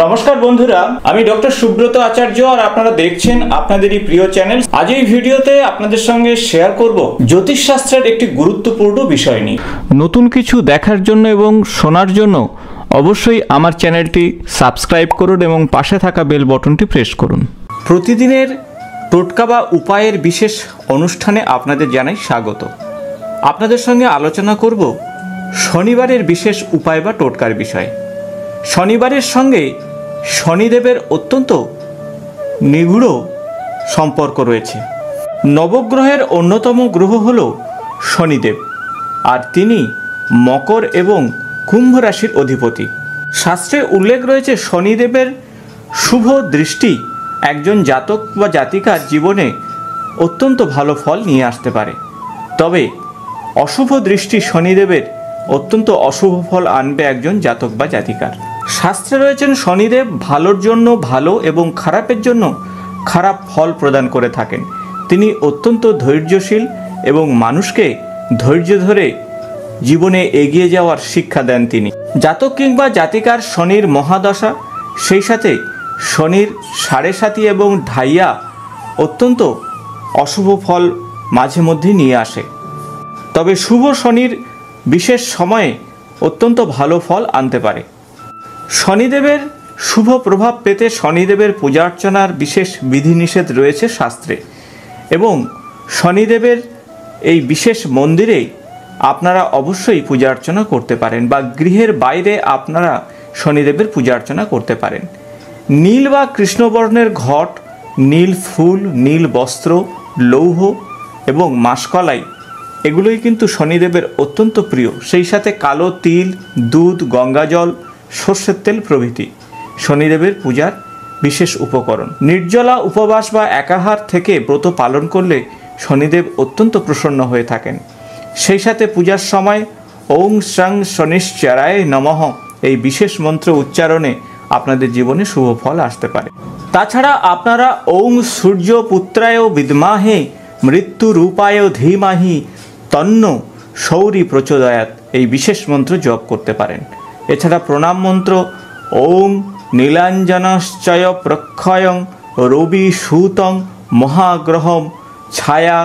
নমস্কার বন্ধুরা, আমি ডক্টর সুব্রত আচার্য আর আপনারা দেখছেন আপনাদেরই প্রিয় চ্যানেল। আজ এই ভিডিওতে আপনাদের সঙ্গে শেয়ার করব জ্যোতিষশাস্ত্রের একটি গুরুত্বপূর্ণ বিষয় নিয়ে। নতুন কিছু দেখার জন্য এবং শোনার জন্য অবশ্যই আমার চ্যানেলটি সাবস্ক্রাইব করুন এবং পাশে থাকা বেল বটনটি প্রেস করুন। প্রতিদিনের টোটকা বা উপায়ের বিশেষ অনুষ্ঠানে আপনাদের জানাই স্বাগত। আপনাদের সঙ্গে আলোচনা করব শনিবারের বিশেষ উপায় বা টোটকার বিষয়। শনিবারের সঙ্গে শনিদেবের অত্যন্ত নিগুড় সম্পর্ক রয়েছে। নবগ্রহের অন্যতম গ্রহ হল শনিদেব, আর তিনি মকর এবং কুম্ভ রাশির অধিপতি। শাস্ত্রে উল্লেখ রয়েছে শনিদেবের শুভ দৃষ্টি একজন জাতক বা জাতিকার জীবনে অত্যন্ত ভালো ফল নিয়ে আসতে পারে, তবে অশুভ দৃষ্টি শনিদেবের অত্যন্ত অশুভ ফল আনবে একজন জাতক বা জাতিকার। শাস্ত্রে রয়েছেন শনিদেব ভালোর জন্য ভালো এবং খারাপের জন্য খারাপ ফল প্রদান করে থাকেন। তিনি অত্যন্ত ধৈর্যশীল এবং মানুষকে ধৈর্য ধরে জীবনে এগিয়ে যাওয়ার শিক্ষা দেন তিনি। জাতক কিংবা জাতিকার শনির মহাদশা, সেই সাথে শনির 7.5 এবং ঢাইয়া অত্যন্ত অশুভ ফল মাঝে মধ্যে নিয়ে আসে, তবে শুভ শনির বিশেষ সময়ে অত্যন্ত ভালো ফল আনতে পারে। শনিদেবের শুভ প্রভাব পেতে শনিদেবের পূজা অর্চনার বিশেষ বিধিনিষেধ রয়েছে শাস্ত্রে, এবং শনিদেবের এই বিশেষ মন্দিরে আপনারা অবশ্যই পূজা অর্চনা করতে পারেন, বা গৃহের বাইরে আপনারা শনিদেবের পূজা অর্চনা করতে পারেন। নীল বা কৃষ্ণবর্ণের ঘট, নীল ফুল, নীল বস্ত্র, লৌহ এবং মাসকলাই এগুলোই কিন্তু শনিদেবের অত্যন্ত প্রিয়। সেই সাথে কালো তিল, দুধ, গঙ্গাজল, সর্ষের তেল প্রভৃতি শনিদেবের পূজার বিশেষ উপকরণ। নির্জলা উপবাস বা একাহার থেকে ব্রত পালন করলে শনিদেব অত্যন্ত প্রসন্ন হয়ে থাকেন। সেই সাথে পূজার সময় ওং শ্রং শনিশ্চরায় নমঃ এই বিশেষ মন্ত্র উচ্চারণে আপনাদের জীবনে শুভ ফল আসতে পারে। তাছাড়া আপনারা ওং সূর্য পুত্রায় বিদ্মাহে মৃত্যু রূপায় ধীমাহি তন্ন সৌরি প্রচোদয়াৎ এই বিশেষ মন্ত্র জপ করতে পারেন। এছাড়া প্রণাম মন্ত্র ওং নীলাঞ্জনশ্চয় প্রক্ষয়ং রবি সুতং মহাগ্রহম ছায়া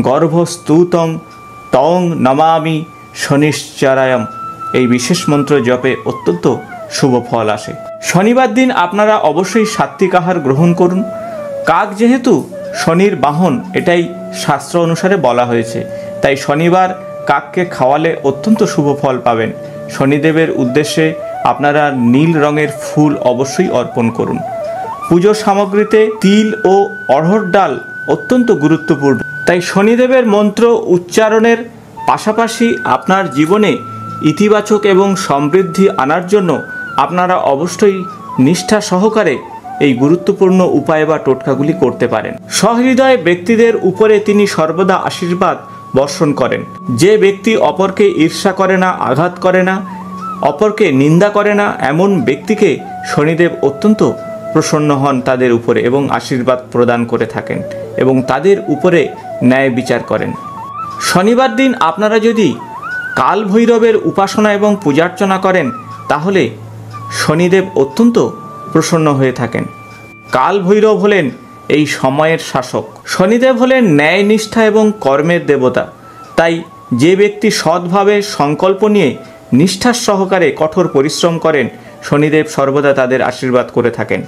গর্ভস্তুতং তং নমামি শনিশ্চরায়ম এই বিশেষ মন্ত্র জপে অত্যন্ত শুভ ফল আসে। শনিবার দিন আপনারা অবশ্যই সাত্ত্বিক আহার গ্রহণ করুন। কাক যেহেতু শনির বাহন, এটাই শাস্ত্র অনুসারে বলা হয়েছে, তাই শনিবার কাককে খাওয়ালে অত্যন্ত শুভ ফল পাবেন। শনিদেবের উদ্দেশ্যে আপনারা নীল রঙের ফুল অবশ্যই অর্পণ করুন। পুজো সামগ্রীতে তিল ও অড়হর ডাল অত্যন্ত গুরুত্বপূর্ণ, তাই শনিদেবের মন্ত্র উচ্চারণের পাশাপাশি আপনার জীবনে ইতিবাচক এবং সমৃদ্ধি আনার জন্য আপনারা অবশ্যই নিষ্ঠা সহকারে এই গুরুত্বপূর্ণ উপায় বা টোটকাগুলি করতে পারেন। সহৃদয় ব্যক্তিদের উপরে তিনি সর্বদা আশীর্বাদ বর্ষণ করেন। যে ব্যক্তি অপরকে ঈর্ষা করে না, আঘাত করে না, অপরকে নিন্দা করে না, এমন ব্যক্তিকে শনিদেব অত্যন্ত প্রসন্ন হন তাদের উপরে এবং আশীর্বাদ প্রদান করে থাকেন এবং তাদের উপরে ন্যায় বিচার করেন। শনিবার দিন আপনারা যদি কাল ভৈরবের উপাসনা এবং পূজার্চনা করেন তাহলে শনিদেব অত্যন্ত প্রসন্ন হয়ে থাকেন। কাল ভৈরব হলেন এই সময়ের শাসক। শনিদেব হলেন ন্যায়, নিষ্ঠা এবং কর্মের দেবতা। তাই যে ব্যক্তি সৎভাবে সংকল্প নিয়ে নিষ্ঠার সহকারে কঠোর পরিশ্রম করেন, শনিদেব সর্বদা তাদের আশীর্বাদ করে থাকেন।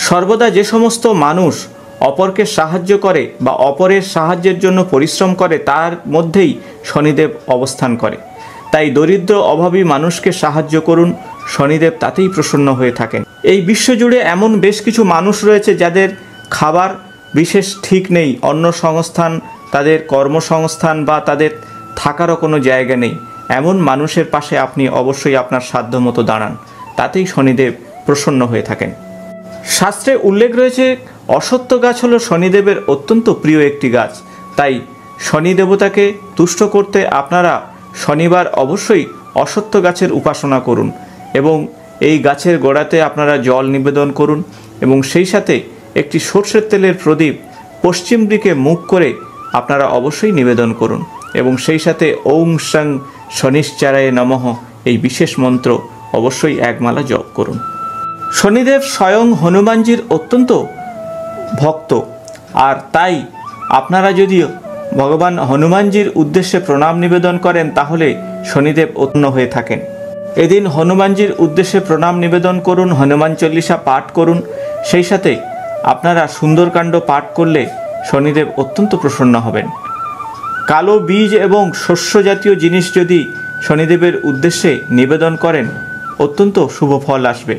সর্বদা যে সমস্ত মানুষ অপরকে সাহায্য করে বা অপরের সাহায্যের জন্য পরিশ্রম করে, তার মধ্যেই শনিদেব অবস্থান করে। তাই দরিদ্র অভাবী মানুষকে সাহায্য করুন, শনিদেব তাতেই প্রসন্ন হয়ে থাকেন। এই বিশ্বজুড়ে এমন বেশ কিছু মানুষ রয়েছে যাদের খাবার বিশেষ ঠিক নেই, অন্য সংস্থান, তাদের কর্মসংস্থান বা তাদের থাকারও কোনো জায়গা নেই। এমন মানুষের পাশে আপনি অবশ্যই আপনার সাধ্যমতো দাঁড়ান, তাতেই শনিদেব প্রসন্ন হয়ে থাকেন। শাস্ত্রে উল্লেখ রয়েছে অশ্বত্থ গাছ হলো শনিদেবের অত্যন্ত প্রিয় একটি গাছ। তাই শনি দেবতাকে তুষ্ট করতে আপনারা শনিবার অবশ্যই অশ্বত্থ গাছের উপাসনা করুন এবং এই গাছের গোড়াতে আপনারা জল নিবেদন করুন এবং সেই সাথে একটি সর্ষের তেলের প্রদীপ পশ্চিম দিকে মুখ করে আপনারা অবশ্যই নিবেদন করুন এবং সেই সাথে ওং সং শনিশ্চরায় নমঃ এই বিশেষ মন্ত্র অবশ্যই একমালা জপ করুন। শনিদেব স্বয়ং হনুমানজির অত্যন্ত ভক্ত, আর তাই আপনারা যদি ভগবান হনুমানজির উদ্দেশ্যে প্রণাম নিবেদন করেন তাহলে শনিদেব উৎপন্ন হয়ে থাকেন। এদিন হনুমানজির উদ্দেশ্যে প্রণাম নিবেদন করুন, হনুমান চল্লিশা পাঠ করুন, সেই সাথে আপনারা সুন্দরকাণ্ড পাঠ করলে শনিদেব অত্যন্ত প্রসন্ন হবেন। কালো বীজ এবং শস্য জাতীয় জিনিস যদি শনিদেবের উদ্দেশ্যে নিবেদন করেন অত্যন্ত শুভ ফল আসবে।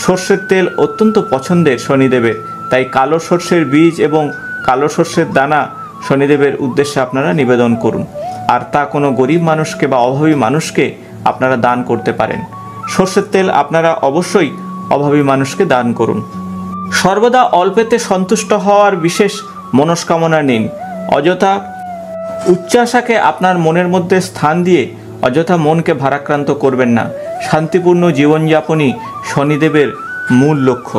সর্ষের তেল অত্যন্ত পছন্দের শনিদেবের, তাই কালো সর্ষের বীজ এবং কালো সর্ষের দানা শনিদেবের উদ্দেশ্যে আপনারা নিবেদন করুন, আর তা কোনো গরিব মানুষকে বা অভাবী মানুষকে আপনারা দান করতে পারেন। সর্ষের তেল আপনারা অবশ্যই অভাবী মানুষকে দান করুন। সর্বদা অল্পেতে সন্তুষ্ট হওয়ার বিশেষ মনস্কামনা নিন। অযথা উচ্চাশাকে আপনার মনের মধ্যে স্থান দিয়ে অযথা মনকে ভারাক্রান্ত করবেন না। শান্তিপূর্ণ জীবনযাপনই শনিদেবের মূল লক্ষ্য।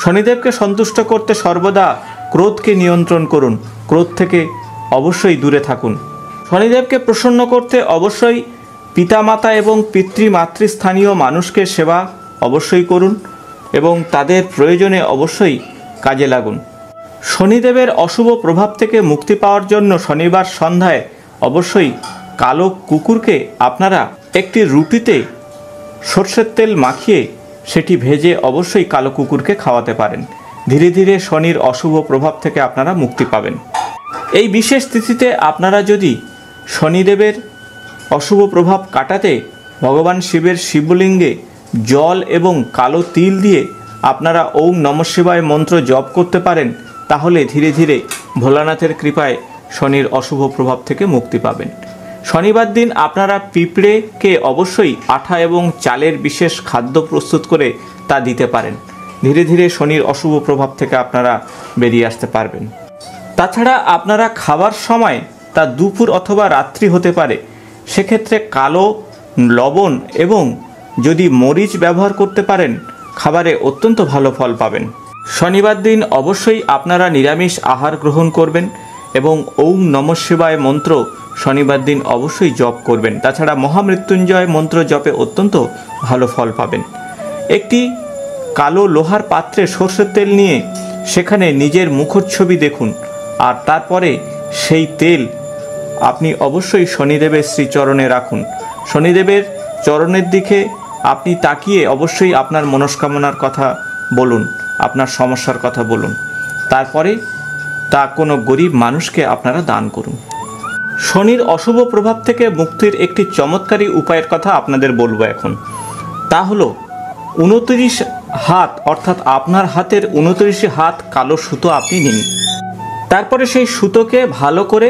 শনিদেবকে সন্তুষ্ট করতে সর্বদা ক্রোধকে নিয়ন্ত্রণ করুন, ক্রোধ থেকে অবশ্যই দূরে থাকুন। শনিদেবকে প্রসন্ন করতে অবশ্যই পিতামাতা এবং পিতৃমাতৃস্থানীয় মানুষকে সেবা অবশ্যই করুন এবং তাদের প্রয়োজনে অবশ্যই কাজে লাগুন। শনিদেবের অশুভ প্রভাব থেকে মুক্তি পাওয়ার জন্য শনিবার সন্ধ্যায় অবশ্যই কালো কুকুরকে আপনারা একটি রুটিতে সর্ষের তেল মাখিয়ে সেটি ভেজে অবশ্যই কালো কুকুরকে খাওয়াতে পারেন। ধীরে ধীরে শনির অশুভ প্রভাব থেকে আপনারা মুক্তি পাবেন। এই বিশেষ তিথিতে আপনারা যদি শনিদেবের অশুভ প্রভাব কাটাতে ভগবান শিবের শিবলিঙ্গে জল এবং কালো তিল দিয়ে আপনারা ওম নমঃ শিবায় মন্ত্র জপ করতে পারেন, তাহলে ধীরে ধীরে ভোলানাথের কৃপায় শনির অশুভ প্রভাব থেকে মুক্তি পাবেন। শনিবার দিন আপনারা পিঁপড়েকে অবশ্যই আঠা এবং চালের বিশেষ খাদ্য প্রস্তুত করে তা দিতে পারেন। ধীরে ধীরে শনির অশুভ প্রভাব থেকে আপনারা বেরিয়ে আসতে পারবেন। তাছাড়া আপনারা খাবার সময় তা দুপুর অথবা রাত্রি হতে পারে, সেক্ষেত্রে কালো লবণ এবং যদি মরিচ ব্যবহার করতে পারেন খাবারে অত্যন্ত ভালো ফল পাবেন। শনিবার দিন অবশ্যই আপনারা নিরামিষ আহার গ্রহণ করবেন এবং ওম নমঃ শিবায় মন্ত্র শনিবার দিন অবশ্যই জপ করবেন। তাছাড়া মহামৃত্যুঞ্জয় মন্ত্র জপে অত্যন্ত ভালো ফল পাবেন। একটি কালো লোহার পাত্রে সর্ষের তেল নিয়ে সেখানে নিজের মুখচ্ছবি দেখুন, আর তারপরে সেই তেল আপনি অবশ্যই শনিদেবের শ্রীচরণে রাখুন। শনিদেবের চরণের দিকে আপনি তাকিয়ে অবশ্যই আপনার মনস্কামনার কথা বলুন, আপনার সমস্যার কথা বলুন, তারপরে তা কোনো গরিব মানুষকে আপনারা দান করুন। শনির অশুভ প্রভাব থেকে মুক্তির একটি চমৎকারী উপায়ের কথা আপনাদের বলবো এখন। তা হলো 29 হাত অর্থাৎ আপনার হাতের 29 হাত কালো সুতো আপনি নিন। তারপরে সেই সুতোকে ভালো করে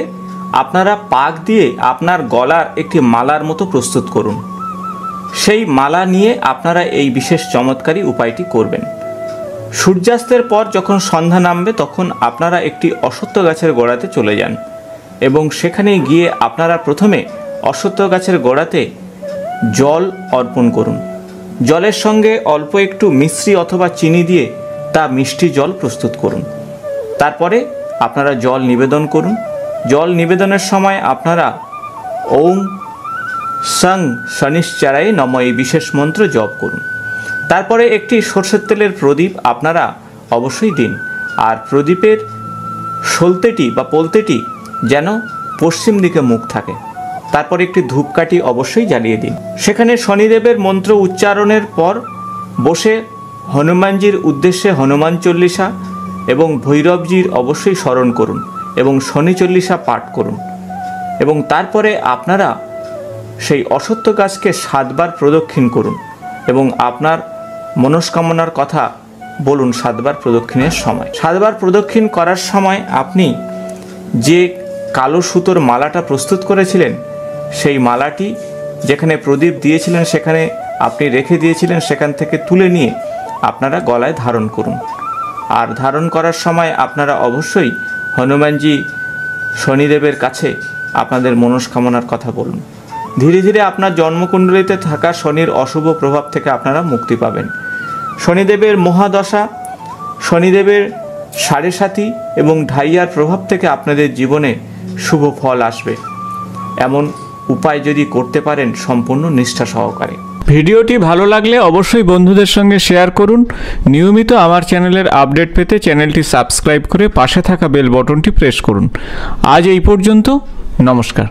আপনারা পাক দিয়ে আপনার গলার একটি মালার মতো প্রস্তুত করুন। সেই মালা নিয়ে আপনারা এই বিশেষ চমৎকারী উপায়টি করবেন। সূর্যাস্তের পর যখন সন্ধ্যা নামবে তখন আপনারা একটি অশ্বত্থ গাছের গোড়াতে চলে যান এবং সেখানে গিয়ে আপনারা প্রথমে অশ্বত্থ গাছের গোড়াতে জল অর্পণ করুন। জলের সঙ্গে অল্প একটু মিশ্রি অথবা চিনি দিয়ে তা মিষ্টি জল প্রস্তুত করুন। তারপরে আপনারা জল নিবেদন করুন। জল নিবেদনের সময় আপনারা ওম সং শনিশ্চরায় নমঃ এই বিশেষ মন্ত্র জপ করুন। তারপরে একটি সর্ষের তেলের প্রদীপ আপনারা অবশ্যই দিন, আর প্রদীপের সলতেটি বা পলতেটি যেন পশ্চিম দিকে মুখ থাকে। তারপরে একটি ধূপকাঠি অবশ্যই জ্বালিয়ে দিন। সেখানে শনিদেবের মন্ত্র উচ্চারণের পর বসে হনুমানজির উদ্দেশ্যে হনুমান চল্লিশা এবং ভৈরবজির অবশ্যই স্মরণ করুন এবং শনি চল্লিশা পাঠ করুন এবং তারপরে আপনারা সেই অশ্বত্থ গাছকে 7 বার প্রদক্ষিণ করুন এবং আপনার মনস্কামনার কথা বলুন 7 বার প্রদক্ষিণের সময়। 7 বার প্রদক্ষিণ করার সময় আপনি যে কালো সুতোর মালাটা প্রস্তুত করেছিলেন সেই মালাটি যেখানে প্রদীপ দিয়েছিলেন সেখানে আপনি রেখে দিয়েছিলেন, সেখান থেকে তুলে নিয়ে আপনারা গলায় ধারণ করুন। আর ধারণ করার সময় আপনারা অবশ্যই হনুমানজি শনিদেবের কাছে আপনাদের মনস্কামনার কথা বলুন। ধীরে ধীরে আপনার জন্মকুণ্ডলিতে থাকা শনির অশুভ প্রভাব থেকে আপনারা মুক্তি পাবেন। শনিদেবের মহাদশা, শনিদেবের সাড়ে সাতি এবং ঢাইয়ার প্রভাব থেকে আপনাদের জীবনে শুভ ফল আসবে। এমন উপায় যদি করতে পারেন সম্পূর্ণ নিষ্ঠা সহকারে। ভিডিওটি ভালো লাগলে অবশ্যই বন্ধুদের সঙ্গে শেয়ার করুন। নিয়মিত আমার চ্যানেলের আপডেট পেতে চ্যানেলটি সাবস্ক্রাইব করে পাশে থাকা বেল বটনটি প্রেস করুন। আজ এই পর্যন্ত, নমস্কার।